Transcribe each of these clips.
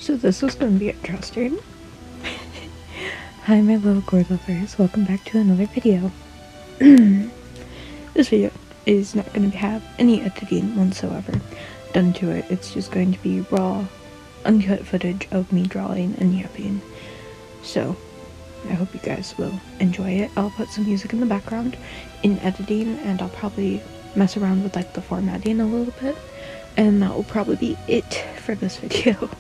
So this is going to be interesting. Hi my little gourd lovers, welcome back to another video. This video is not going to have any editing whatsoever done to it. It's just going to be raw, uncut footage of me drawing and yapping. So I hope you guys will enjoy it. I'll put some music in the background in editing, and I'll probably mess around with like the formatting a little bit, and that will probably be it for this video.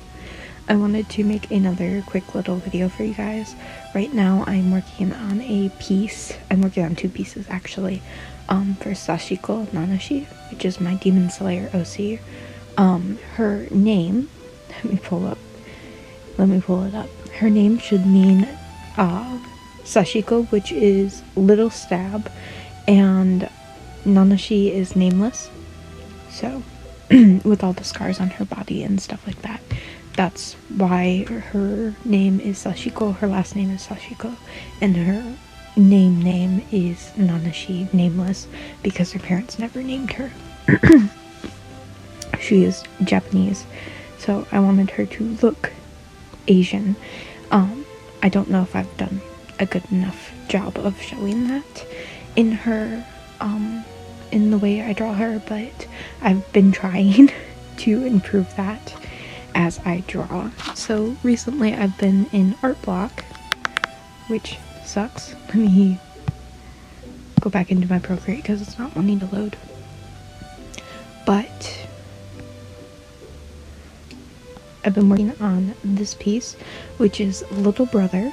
I wanted to make another quick little video for you guys. Right now I'm working on a piece. I'm working on two pieces actually. For Sashiko Nanashi, which is my Demon Slayer OC. Her name, let me pull it up. Her name should mean Sashiko, which is little stab, and Nanashi is nameless. So with all the scars on her body and stuff like that. That's why her name is Sashiko, her last name is Sashiko, and her name is Nanashi, nameless, because her parents never named her. She is Japanese, so I wanted her to look Asian. I don't know if I've done a good enough job of showing that in her, in the way I draw her, but I've been trying to improve that as I draw. So recently I've been in art block, which sucks. Let me go back into my Procreate because it's not wanting to load. But I've been working on this piece, which is Little Brother.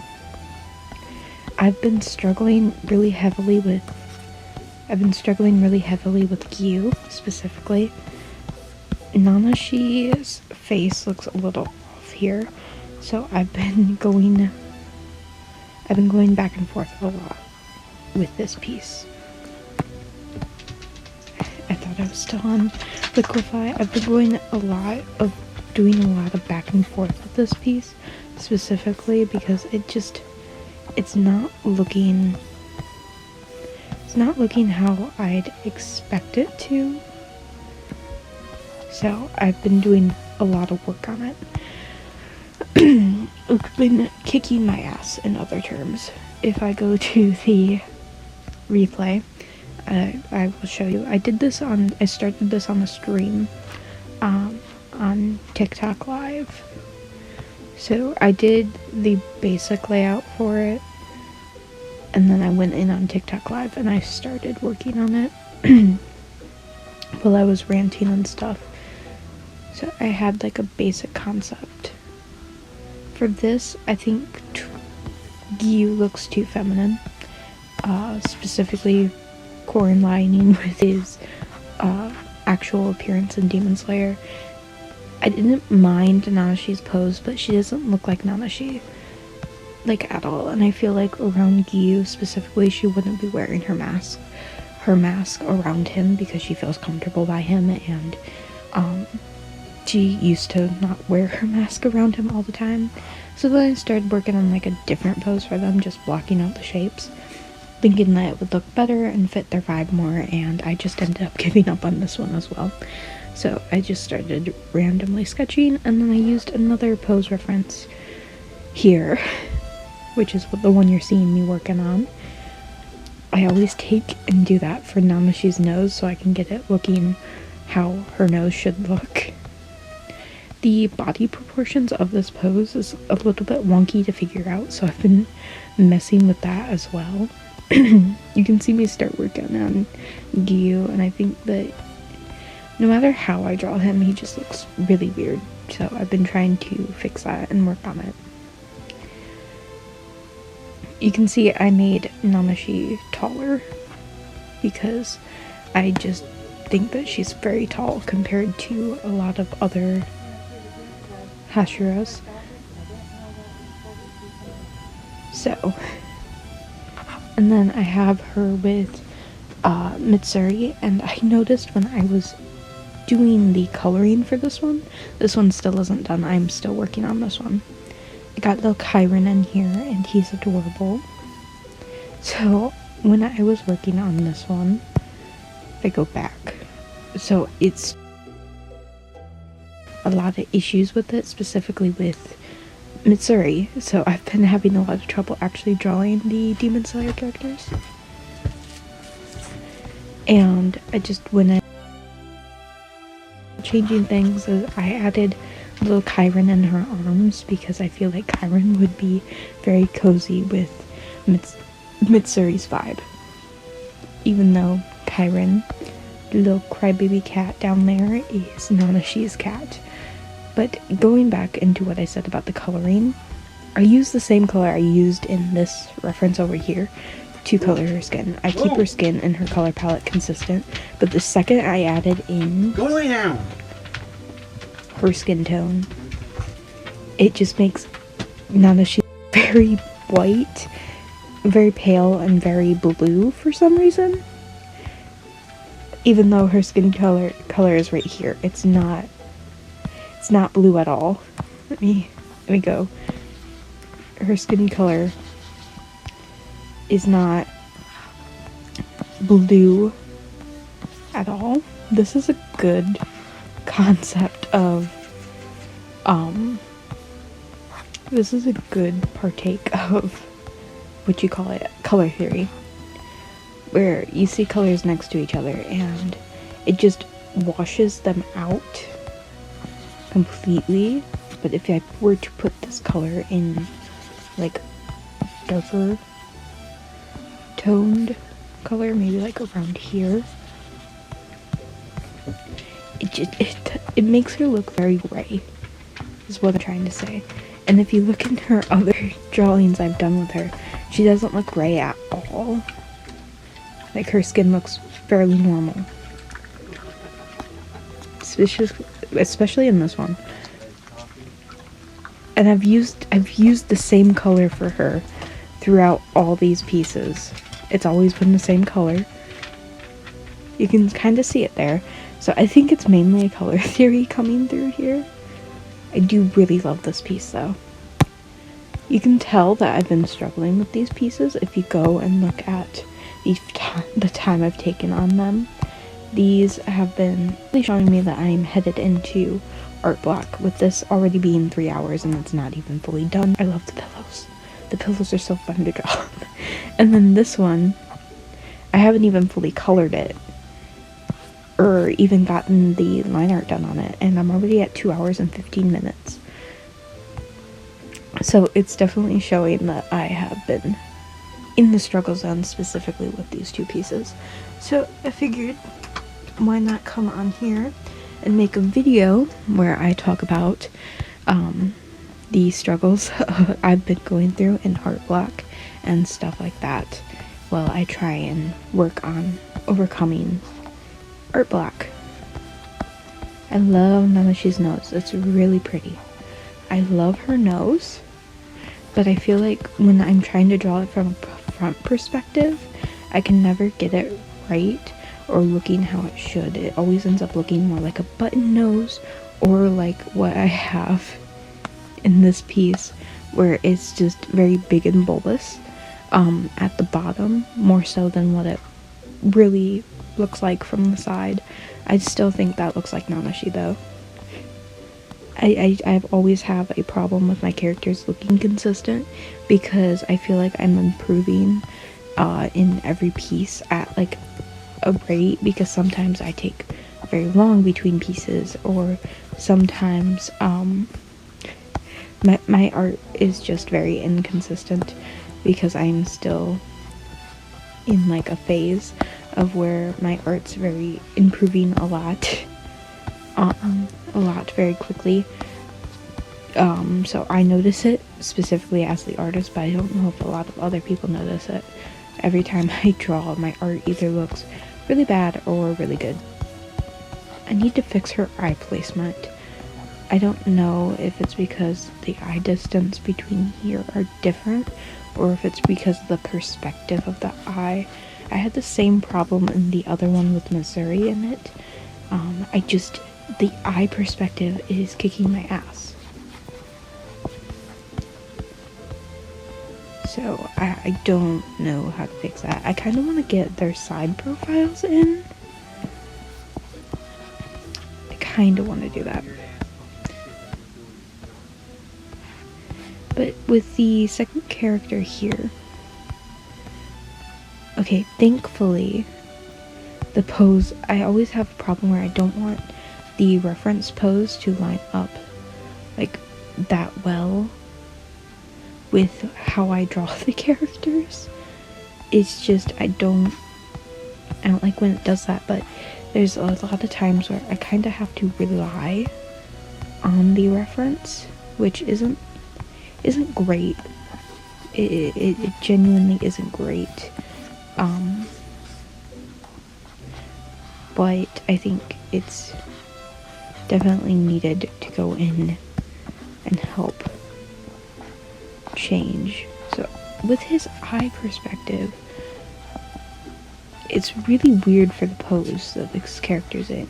I've been struggling really heavily with Gyu specifically. Nanashi's face looks a little off here, so I've been going back and forth a lot with this piece. I thought I was still on Liquify. I've been doing a lot of back and forth with this piece, specifically because it's not looking how I'd expect it to. So I've been doing a lot of work on it. It's been kicking my ass, in other terms. If I go to the replay, I will show you. I started this on a stream on TikTok Live. So I did the basic layout for it, and then I went in on TikTok Live and I started working on it while I was ranting and stuff. So I had like a basic concept. For this, I think Gyu looks too feminine, specifically correlating with his actual appearance in Demon Slayer. I didn't mind Nanashi's pose, but she doesn't look like Nanashi, like, at all. And I feel like around Gyu specifically, she wouldn't be wearing her mask around him because she feels comfortable by him, and she used to not wear her mask around him all the time. So then I started working on like a different pose for them, just blocking out the shapes, thinking that it would look better and fit their vibe more, and I just ended up giving up on this one as well. So I just started randomly sketching, and then I used another pose reference here, which is the one you're seeing me working on. I always take and do that for Nanashi's nose so I can get it looking how her nose should look. The body proportions of this pose is a little bit wonky to figure out, so I've been messing with that as well. You can see me start working on Gyu, and I think that no matter how I draw him, he just looks really weird. So I've been trying to fix that and work on it. You can see I made Nanashi taller because I just think that she's very tall compared to a lot of other Hashiras. So, and then I have her with Mitsuri, and I noticed when I was doing the coloring for this one still isn't done. I'm still working on this one. I got little Kyron in here, and he's adorable. So when I was working on this one, if I go back, so it's a lot of issues with it, specifically with Mitsuri, so I've been having a lot of trouble actually drawing the Demon Slayer characters. And I just, when I changing things, I added little Kyron in her arms because I feel like Kyron would be very cozy with Mitsuri's vibe. Even though Kyron, the little crybaby cat down there, is Nanashi's cat. But going back into what I said about the coloring, I used the same color I used in this reference over here to color her skin. I keep her skin and her color palette consistent, but the second I added in her skin tone, it just makes Nanashi very white, very pale, and very blue for some reason. Even though her skin color is right here, it's not blue at all. Let me go. Her skin color is not blue at all. This is a good concept of this is a good partake of what you call it, color theory, where you see colors next to each other and it just washes them out completely. But if I were to put this color in like darker toned color, maybe like around here, it makes her look very gray, is what I'm trying to say. And if you look in her other drawings I've done with her, she doesn't look gray at all. Like, her skin looks fairly normal, especially in this one. And I've used the same color for her throughout all these pieces. It's always been the same color. You can kind of see it there. So I think it's mainly a color theory coming through here. I do really love this piece though. You can tell that I've been struggling with these pieces if you go and look at the time I've taken on them. These have been really showing me that I'm headed into art block, with this already being 3 hours and it's not even fully done. I love the pillows. The pillows are so fun to draw. And then this one, I haven't even fully colored it or even gotten the line art done on it, and I'm already at 2 hours and 15 minutes. So it's definitely showing that I have been in the struggle zone, specifically with these two pieces. So I figured, why not come on here and make a video where I talk about the struggles I've been going through in art block and stuff like that, while I try and work on overcoming art block. I love Nanashi's nose. It's really pretty. I love her nose, but I feel like when I'm trying to draw it from a front perspective, I can never get it right or looking how it should. It always ends up looking more like a button nose, or like what I have in this piece, where it's just very big and bulbous at the bottom, more so than what it really looks like from the side. I still think that looks like Nanashi though. I've always have a problem with my characters looking consistent, because I feel like I'm improving in every piece at like a rate, because sometimes I take very long between pieces, or sometimes my art is just very inconsistent because I'm still in like a phase of where my art's very improving a lot very quickly. So I notice it specifically as the artist, but I don't know if a lot of other people notice it. Every time I draw, my art either looks really bad or really good. I need to fix her eye placement. I don't know if it's because the eye distance between here are different, or if it's because of the perspective of the eye. I had the same problem in the other one with Missouri in it. The eye perspective is kicking my ass. So I don't know how to fix that. I kind of want to get their side profiles in. I kind of want to do that. But with the second character here, okay, thankfully, the pose, I always have a problem where I don't want the reference pose to line up like that well with how I draw the characters. It's just I don't like when it does that, but there's a lot of times where I kind of have to rely on the reference, which isn't great. It genuinely isn't great. But I think it's definitely needed to go in and help change. So with his eye perspective, it's really weird for the pose that this character's in.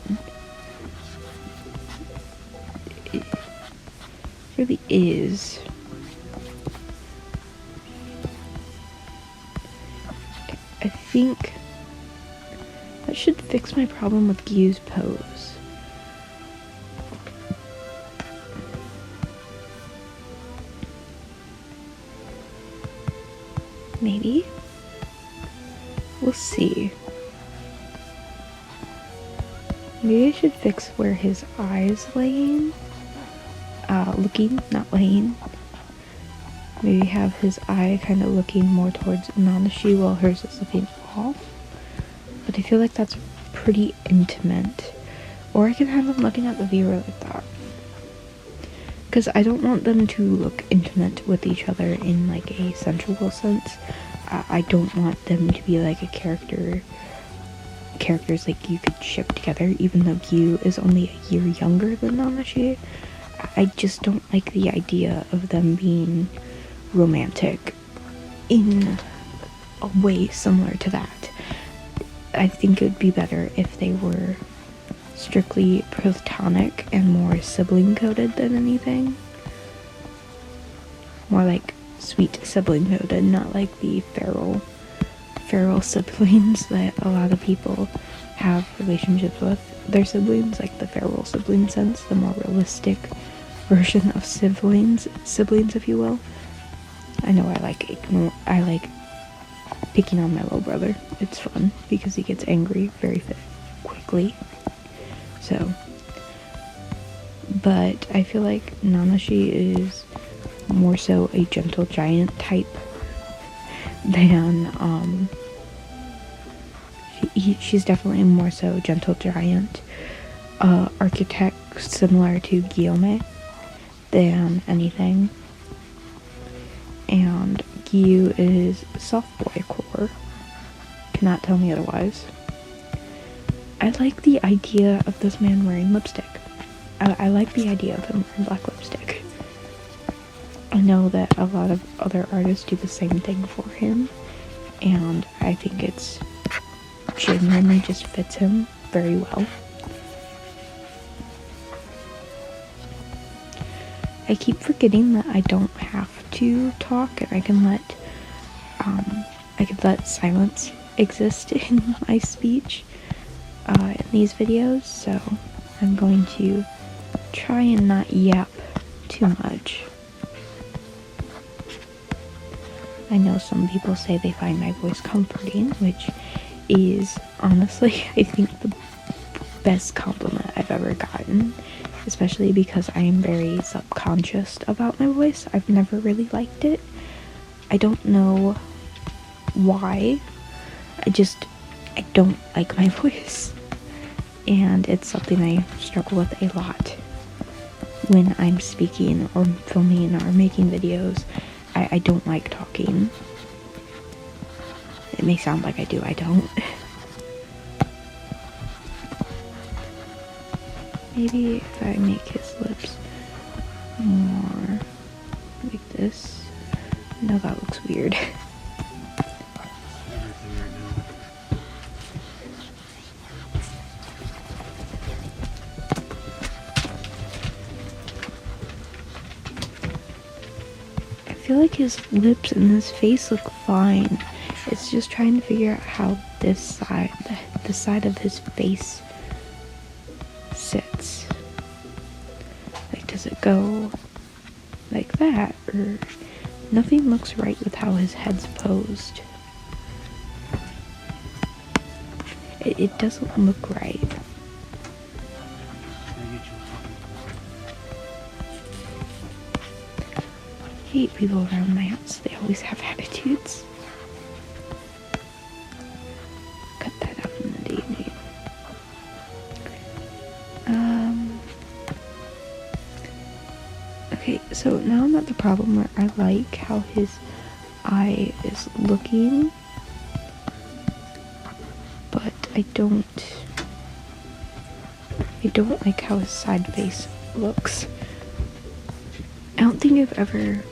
It really is. I think that should fix my problem with Gyu's pose. Maybe? We'll see. Maybe I should fix where his eyes laying. Looking, not laying. Maybe have his eye kind of looking more towards Nanashi while hers is looking off. But I feel like that's pretty intimate. Or I can have them looking at the viewer like that. Because I don't want them to look intimate with each other in like a sensual sense. I don't want them to be like characters like you could ship together, even though Gyu is only a year younger than Nanashi. I just don't like the idea of them being romantic in a way similar to that. I think it would be better if they were strictly platonic and more sibling coded than anything. More like sweet sibling coded, not like the feral siblings that a lot of people have relationships with their siblings, like the feral sibling sense, the more realistic version of siblings if you will. I know I like picking on my little brother. It's fun because he gets angry very quickly. So, but I feel like Nanashi is more so a gentle giant type than she's definitely more so gentle giant architect similar to Guillaume than anything. And Gyu is soft boy core. Cannot tell me otherwise. I like the idea of this man wearing lipstick. I like the idea of him wearing black lipstick. I know that a lot of other artists do the same thing for him, and I think it's genuinely just fits him very well. I keep forgetting that I don't have to talk and I can let silence exist in my speech in these videos, so I'm going to try and not yap too much. I know some people say they find my voice comforting, which is honestly, I think, the best compliment I've ever gotten, especially because I am very subconscious about my voice. I've never really liked it. I don't know why. I don't like my voice. And it's something I struggle with a lot when I'm speaking or filming or making videos. I don't like talking. It may sound like I do, I don't. Maybe if I make his lips more like this. No, that looks weird. I feel like his lips and his face look fine. It's just trying to figure out how this side, the side of his face sits. Like, does it go like that, or nothing looks right with how his head's posed. It doesn't look right. I hate people around my house. They always have attitudes. Cut that out in the day. Okay, so now I'm at the problem where I like how his eye is looking, but I don't like how his side face looks. I don't think I've ever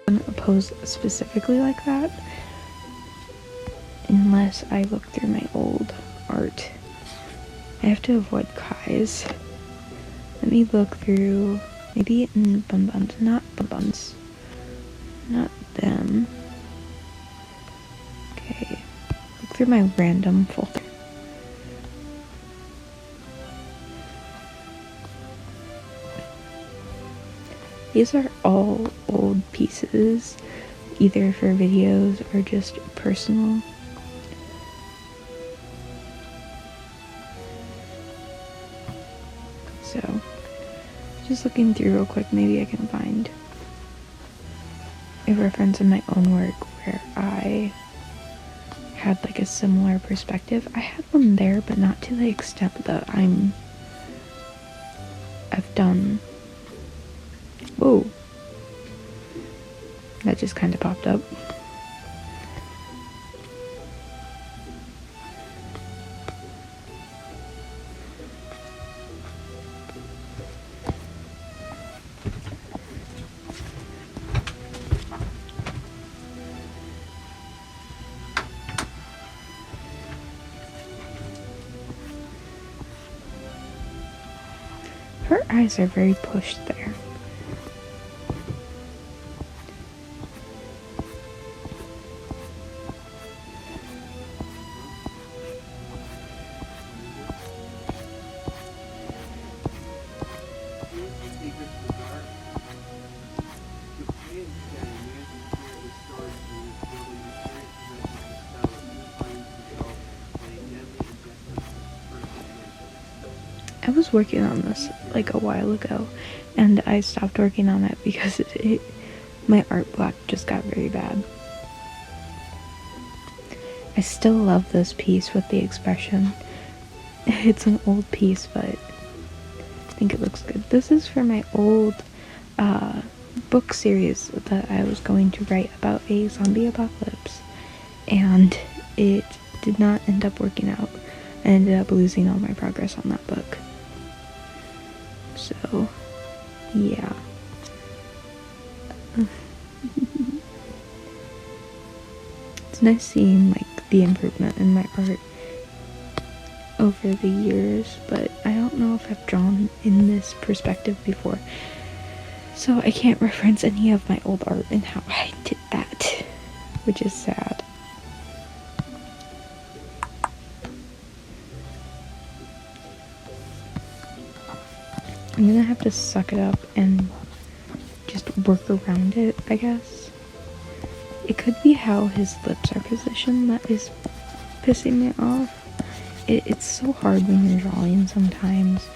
done a pose specifically like that, unless I look through my old art. I have to avoid Kai's. Let me look through, maybe in Bun Buns, not Bun Buns, not them. Okay, look through my random folder. These are all old pieces, either for videos or just personal. So, just looking through real quick, maybe I can find a reference in my own work where I had like a similar perspective. I had one there, but not to the extent that I've done. Whoa. That just kind of popped up. Her eyes are very pushed there. I was working on this like a while ago, and I stopped working on it because my art block just got very bad. I still love this piece with the expression. It's an old piece, but I think it looks good. This is for my old book series that I was going to write about a zombie apocalypse, and it did not end up working out. I ended up losing all my progress on that book. So, yeah. It's nice seeing like the improvement in my art over the years, but I don't know if I've drawn in this perspective before. So I can't reference any of my old art and how I did that, which is sad. I'm gonna have to suck it up and just work around it, I guess. It could be how his lips are positioned that is pissing me off. It's so hard when you're drawing sometimes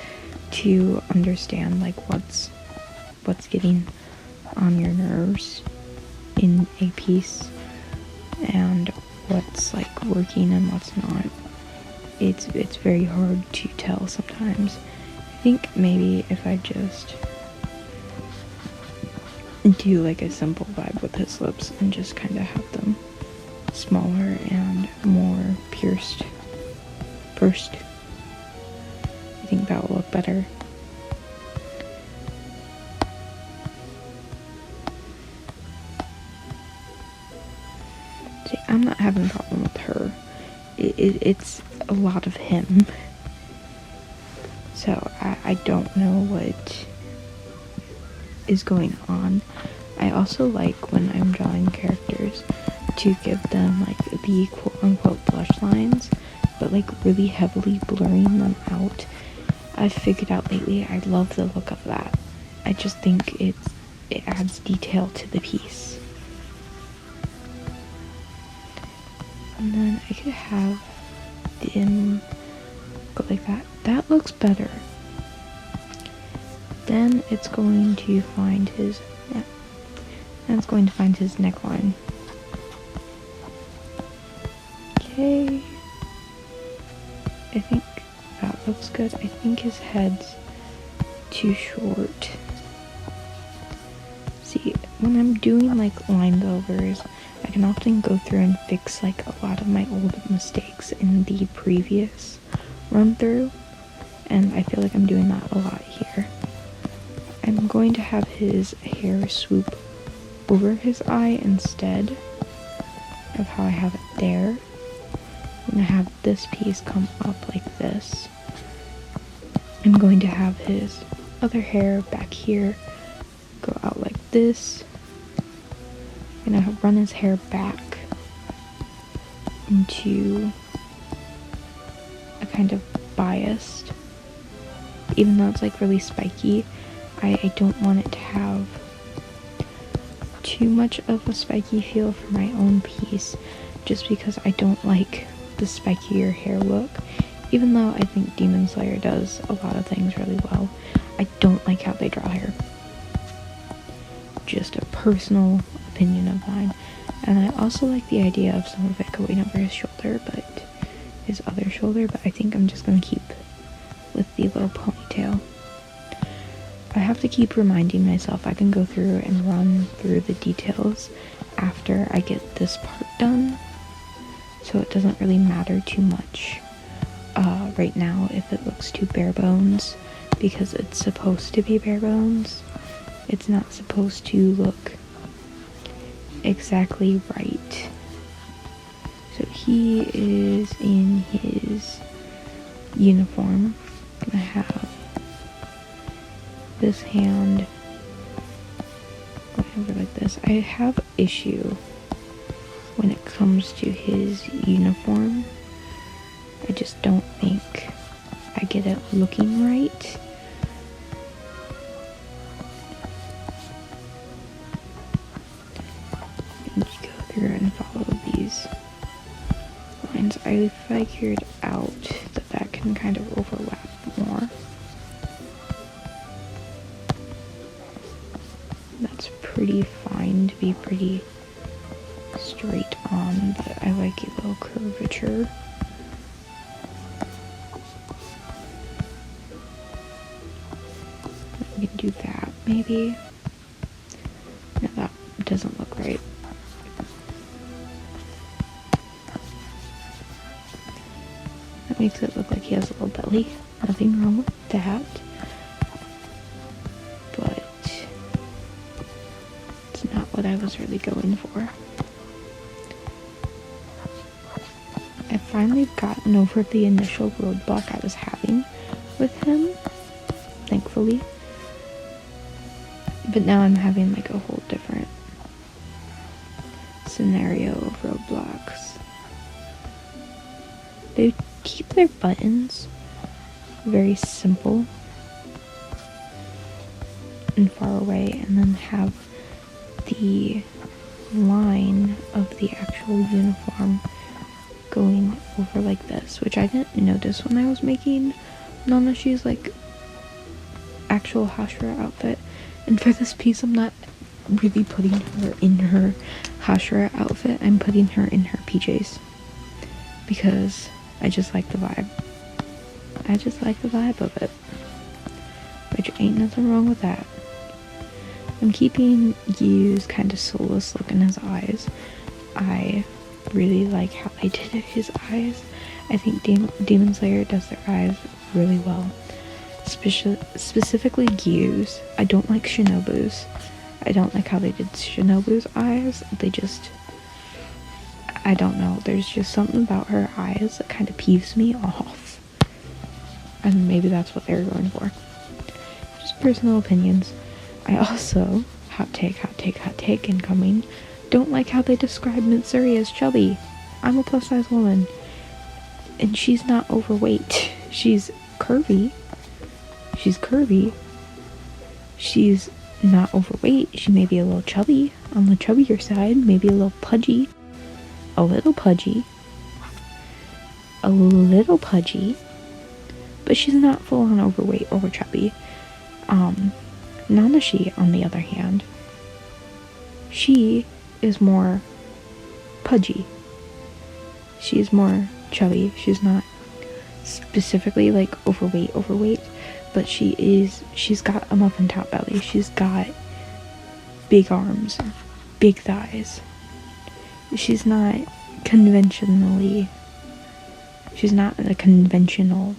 to understand like what's getting on your nerves in a piece and what's like working and what's not. It's very hard to tell sometimes. I think maybe if I just do like a simple vibe with his lips and just kind of have them smaller and more pursed, I think that will look better. See, I'm not having a problem with her. It's a lot of him. So I don't know what is going on. I also like when I'm drawing characters to give them like the quote-unquote blush lines, but like really heavily blurring them out. I've figured out lately I love the look of that. I just think it adds detail to the piece. And then I could have them go like that. That looks better. Then it's going to find his, yeah, then it's going to find his neckline. Okay, I think that looks good. I think his head's too short. See, when I'm doing like line overs, I can often go through and fix like a lot of my old mistakes in the previous run through, and I feel like I'm doing that a lot here. I'm going to have his hair swoop over his eye instead of how I have it there. I'm going to have this piece come up like this. I'm going to have his other hair back here go out like this. I'm going to run his hair back into a kind of biased, even though it's like really spiky. I don't want it to have too much of a spiky feel for my own piece, just because I don't like the spikier hair look. Even though I think Demon Slayer does a lot of things really well, I don't like how they draw hair. Just a personal opinion of mine. And I also like the idea of some of it going over his shoulder, but his other shoulder, but I think I'm just gonna keep with the little ponytail. I have to keep reminding myself I can go through and run through the details after I get this part done, so it doesn't really matter too much right now if it looks too bare bones, because it's supposed to be bare bones. It's not supposed to look exactly right. So he is in his uniform. I'm gonna have this hand going over like this. I have issue when it comes to his uniform. I just don't think I get it looking right. And you go through and follow these lines. I figured out that that can kind of overlap more. That's pretty fine to be pretty straight on, but I like a little curvature. We can do that maybe. No, that doesn't look right. That makes it look like he has a little belly. Nothing wrong with that. But it's not what I was really going for. I finally gotten over the initial roadblock I was having with him, thankfully. But now I'm having like a whole different scenario of roadblocks. They keep their buttons very simple and far away, and then have the line of the actual uniform going over like this, which I didn't notice when I was making Nanashi's like actual Hashira outfit. And for this piece, I'm not really putting her in her Hashira outfit. I'm putting her in her PJs because I just like the vibe. I just like the vibe of it, which ain't nothing wrong with that. I'm keeping Yu's kind of soulless look in his eyes. I really like how they did his eyes. I think Demon Slayer does their eyes really well. Specifically Yu's. I don't like Shinobu's. I don't like how they did Shinobu's eyes. They just, I don't know. There's just something about her eyes that kind of peeves me off. And maybe that's what they were going for. Just personal opinions. I also, hot take incoming, don't like how they describe Mitsuri as chubby. I'm a plus size woman. And she's not overweight. She's curvy. She's not overweight. She may be a little chubby, on the chubbier side, maybe a little pudgy, a little pudgy, a little pudgy, but she's not full on overweight or chubby. Nanashi, on the other hand, she is more pudgy. She's more chubby. She's not specifically like overweight, but she's got a muffin top belly. She's got big arms, big thighs. She's not a conventional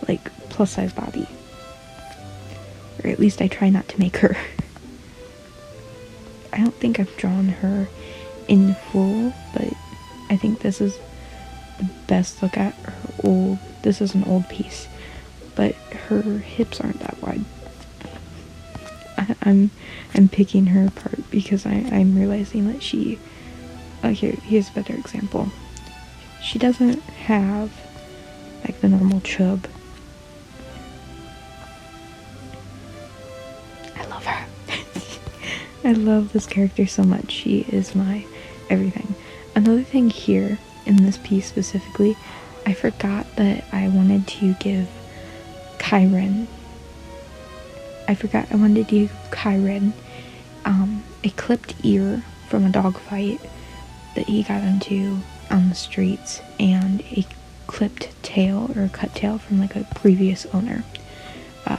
like plus size body, or at least I try not to make her. I don't think I've drawn her in full, but I think this is the best look at her old. This is an old piece, but her hips aren't that wide. I'm picking her apart because I'm realizing that she. Here's a better example. She doesn't have like the normal chub. I love her. I love this character so much. She is my everything. Another thing here in this piece specifically, I forgot that I wanted to give Kyron a clipped ear from a dog fight that he got into on the streets, and a clipped tail or a cut tail from like a previous owner.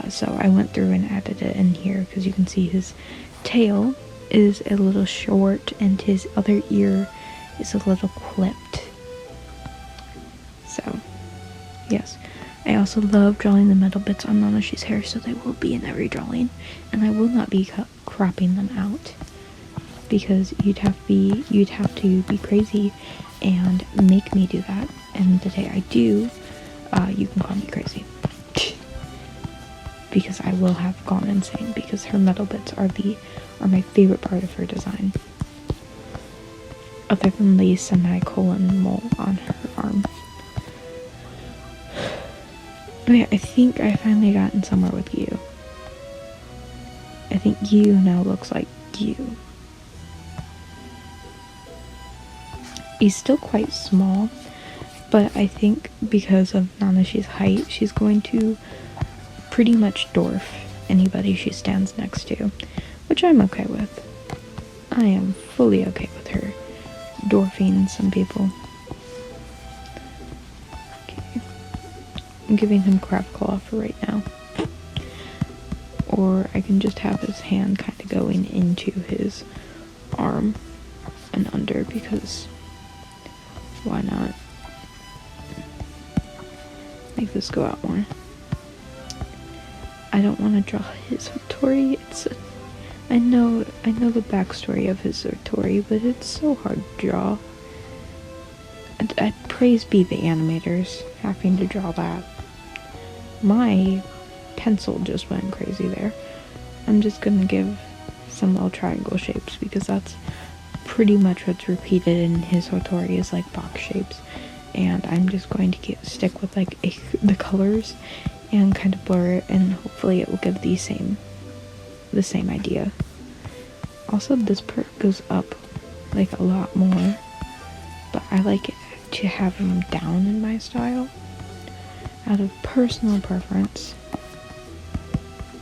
So I went through and added it in here because you can see his tail is a little short and his other ear is a little clipped. So yes, I also love drawing the metal bits on Nanashi's hair, so they will be in every drawing, and I will not be cropping them out because you'd have to be crazy and make me do that. And the day I do, you can call me crazy because I will have gone insane, because her metal bits are my favorite part of her design, other than the semicolon mole on her arm. Oh yeah, I think I finally gotten somewhere with you. I think you now looks like you. He's still quite small, but I think because of Nanashi's height, she's going to pretty much dwarf anybody she stands next to, which I'm okay with. I am fully okay with her dwarfing some people. Okay. I'm giving him crab claw for right now. Or I can just have his hand kind of going into his arm and under, because why not? Make this go out more. I don't want to draw his Satori. I know the backstory of his Satori, but it's so hard to draw. And praise be the animators having to draw that. My pencil just went crazy there. I'm just gonna give some little triangle shapes because that's pretty much what's repeated in his Satori, is like box shapes. And I'm just going to stick with like the colors and kind of blur it, and hopefully it will give the same idea. Also, this part goes up like a lot more, but I like it to have him down in my style out of personal preference.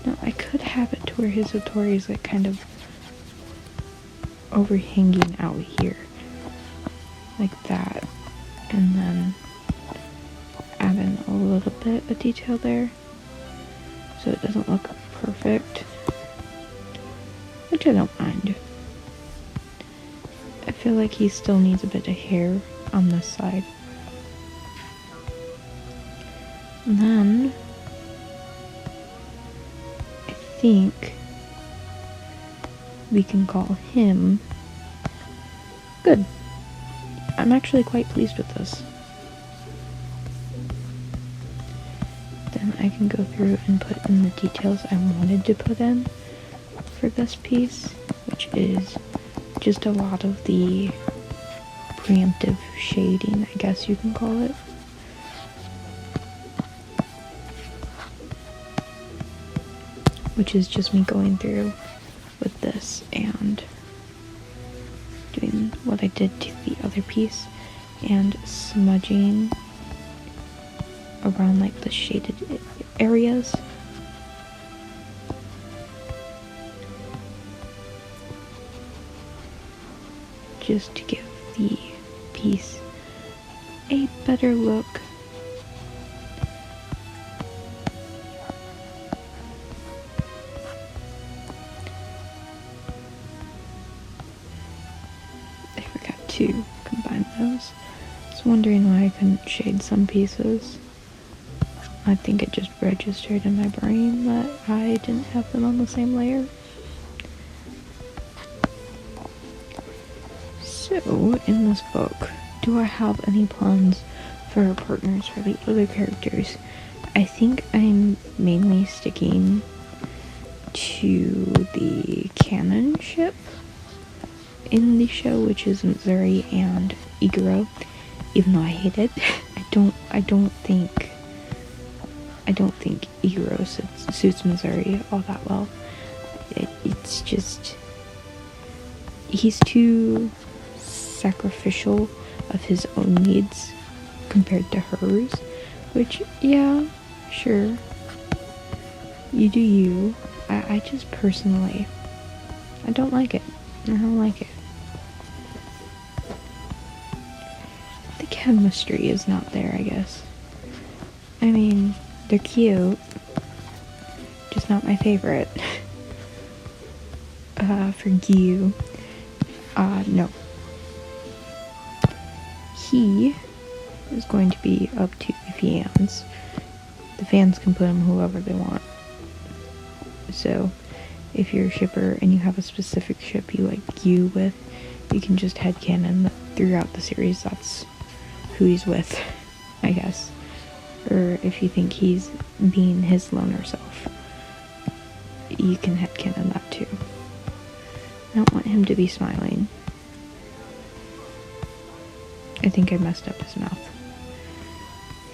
Now I could have it to where his Satori is like kind of overhanging out here like that, and then add in a little bit of detail there so it doesn't look perfect, which I don't mind. I feel like he still needs a bit of hair on this side. And then I think we can call him good. I'm actually quite pleased with this. Then I can go through and put in the details I wanted to put in for this piece, which is just a lot of the preemptive shading, I guess you can call it. which is just me going through with this and doing what I did to the other piece and smudging around like the shaded areas. Just to give the piece a better look. I forgot to combine those. I was wondering why I couldn't shade some pieces. I think it just registered in my brain that I didn't have them on the same layer. So, in this book, do I have any plans for partners for the other characters? I think I'm mainly sticking to the canon ship in the show, which is Missouri and Iguro, even though I hate it. I don't think Iguro suits Missouri all that well. It's just, he's too sacrificial of his own needs compared to hers, which, yeah, sure, you do you. I just personally, I don't like it. I don't like it. The chemistry is not there, I guess. I mean, they're cute, just not my favorite. For Gyu, no. He is going to be up to the fans. The fans can put him whoever they want. So, if you're a shipper and you have a specific ship you like Gyu with, you can just headcanon that throughout the series that's who he's with, I guess. Or if you think he's being his loner self, you can headcanon that too. I don't want him to be smiling. I think I messed up his mouth.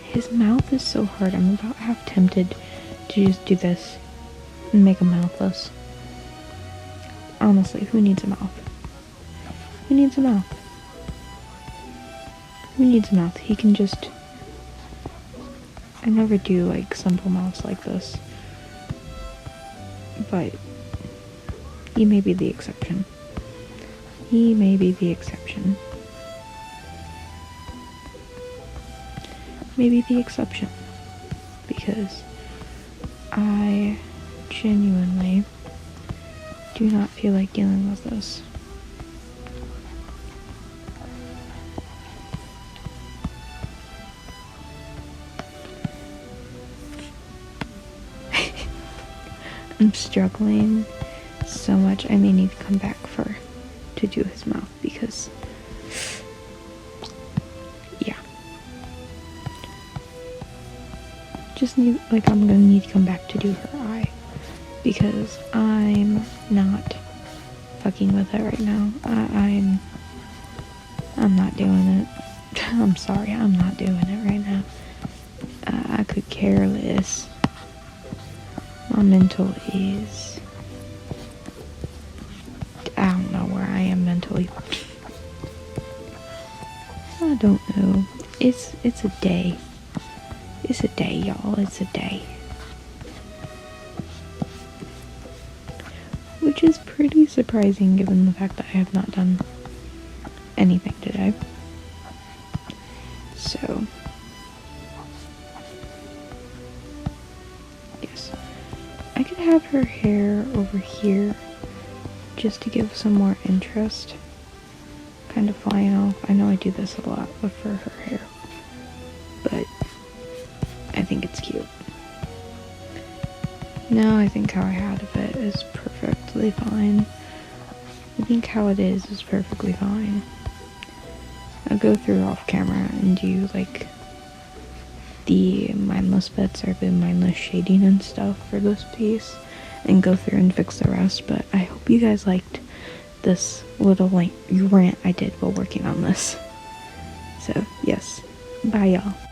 His mouth is so hard. I'm about half tempted to just do this and make him mouthless. Honestly, who needs a mouth? Who needs a mouth? Who needs a mouth? He can just... I never do like simple mouths like this. But he may be the exception. He may be the exception. Maybe the exception. Because I genuinely do not feel like dealing with this. I'm struggling so much. I may need to come back to do his mouth because, yeah. Just need, like, I'm gonna need to come back to do her eye because I'm not fucking with it right now. I'm not doing it. I'm sorry, I'm not doing it right now. I could care less. My mental is... I don't know where I am mentally. I don't know. It's a day. It's a day, y'all. It's a day. Which is pretty surprising given the fact that I have not done anything today. So... yes. I could have her hair over here just to give some more interest. Kind of flying off. I know I do this a lot for her hair. But I think it's cute. No, I think how I had of it is perfectly fine. I think how it is perfectly fine. I'll go through off camera and do like the mindless bits or the mindless shading and stuff for this piece and go through and fix the rest, but I hope you guys liked this little rant I did while working on this. So yes, bye y'all.